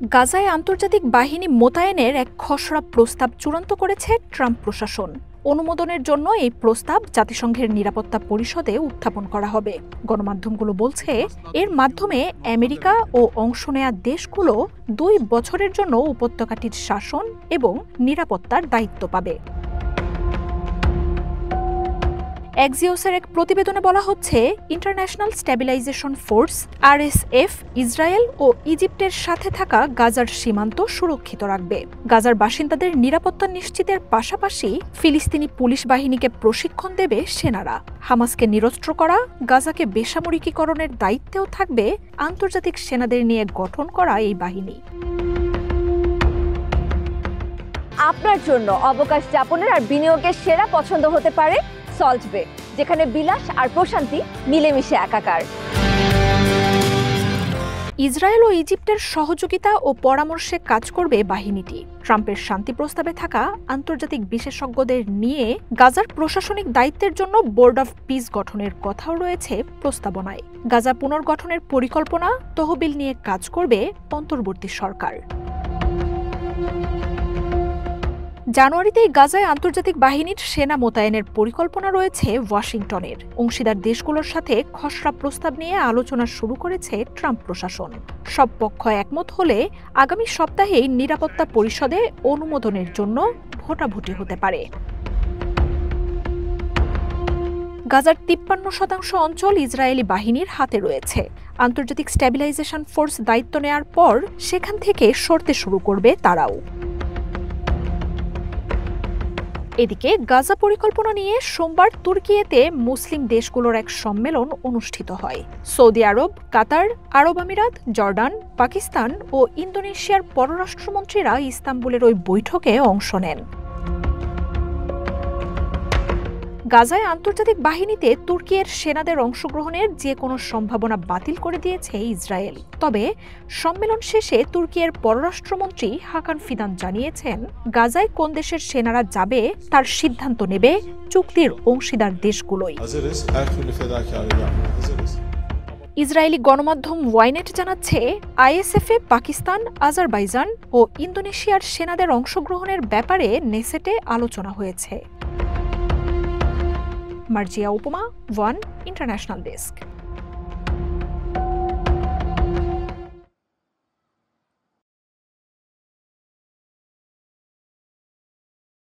গাজায় আন্তর্জাতিক বাহিনী মোতায়েনের এক খসড়া প্রস্তাব চূড়ান্ত করেছে ট্রাম্প প্রশাসন। অনুমোদনের জন্য এই প্রস্তাব জাতিসংঘের নিরাপত্তা পরিষদে উত্থাপন করা হবে। গণমাধ্যমগুলো বলছে, এর মাধ্যমে আমেরিকা ও অংশ নেয়া দেশগুলো 2 বছরের জন্য উপত্যকাটির শাসন এবং নিরাপত্তার দায়িত্ব পাবে। এক্সিওসের এক প্রতিবেদনে বলা হচ্ছে, international stabilization force RSF Israel ও ইজিপ্টের সাথে থাকা গাজার সীমান্ত সুরক্ষিত রাখবে। গাজার বাসিন্দাদের নিরাপত্তা নিশ্চিতের পাশাপাশি ফিলিস্তিনি পুলিশ বাহিনীকে প্রশিক্ষণ দেবে সেনারা। হামাসকে নিরস্ত্র করা, গাজাকে বেসামরিকীকরণের দায়িত্বেও থাকবে আন্তর্জাতিক সেনাদের নিয়ে গঠন করা এই বাহিনী। আপনার জন্য অবকাশ যাপনের আর বিনিয়োগের সেরা পছন্দ হতে পারে সল্ট বে, যেখানে বিলাস আর প্রশান্তি মিলেমিশে একাকার। ইসরায়েল ও ইজিপ্টের সহযোগিতা ও পরামর্শে কাজ করবে বাহিনীটি। ট্রাম্পের শান্তি প্রস্তাবে থাকা আন্তর্জাতিক বিশেষজ্ঞদের নিয়ে গাজার প্রশাসনিক দায়িত্বের জন্য বোর্ড অফ পিস গঠনের কথাও রয়েছে প্রস্তাবনায়। গাজা পুনর্গঠনের পরিকল্পনা তহবিল নিয়ে কাজ করবে অন্তর্বর্তী সরকার। জানুয়ারিতেই গাজায় আন্তর্জাতিক বাহিনীর সেনা মোতায়েনের পরিকল্পনা রয়েছে ওয়াশিংটনের। অংশীদার দেশগুলোর সাথে খসড়া প্রস্তাব নিয়ে আলোচনা শুরু করেছে ট্রাম্প প্রশাসন। সব পক্ষ একমত হলে আগামী সপ্তাহেই নিরাপত্তা পরিষদে অনুমোদনের জন্য ভোটাভুটি হতে পারে। গাজার 53% অঞ্চল ইসরায়েলি বাহিনীর হাতে রয়েছে। আন্তর্জাতিক স্ট্যাবিলাইজেশন ফোর্স দায়িত্ব নেয়ার পর সেখান থেকে সরতে শুরু করবে তারাও। এদিকে গাজা পরিকল্পনা নিয়ে সোমবার তুর্কিয়েতে মুসলিম দেশগুলোর এক সম্মেলন অনুষ্ঠিত হয়। সৌদি আরব, কাতার, আরব আমিরাত, জর্ডান, পাকিস্তান ও ইন্দোনেশিয়ার পররাষ্ট্রমন্ত্রীরা ইস্তাম্বুলের ওই বৈঠকে অংশ নেন। গাজায় আন্তর্জাতিক বাহিনীতে তুর্কির সেনাদের অংশগ্রহণের যে কোনো সম্ভাবনা বাতিল করে দিয়েছে ইসরায়েল। তবে সম্মেলন শেষে তুর্কির পররাষ্ট্রমন্ত্রী হাকান ফিদান জানিয়েছেন, গাজায় কোন দেশের সেনারা যাবে তার সিদ্ধান্ত নেবে চুক্তির অংশীদার দেশগুলোই। ইসরায়েলি গণমাধ্যম ওয়াইনেট জানাচ্ছে, আইএসএফে পাকিস্তান, আজারবাইজান ও ইন্দোনেশিয়ার সেনাদের অংশগ্রহণের ব্যাপারে নেসেটে আলোচনা হয়েছে। মার্জিয়া উপমা, ওয়ান ইন্টারন্যাশনাল ডেস্ক।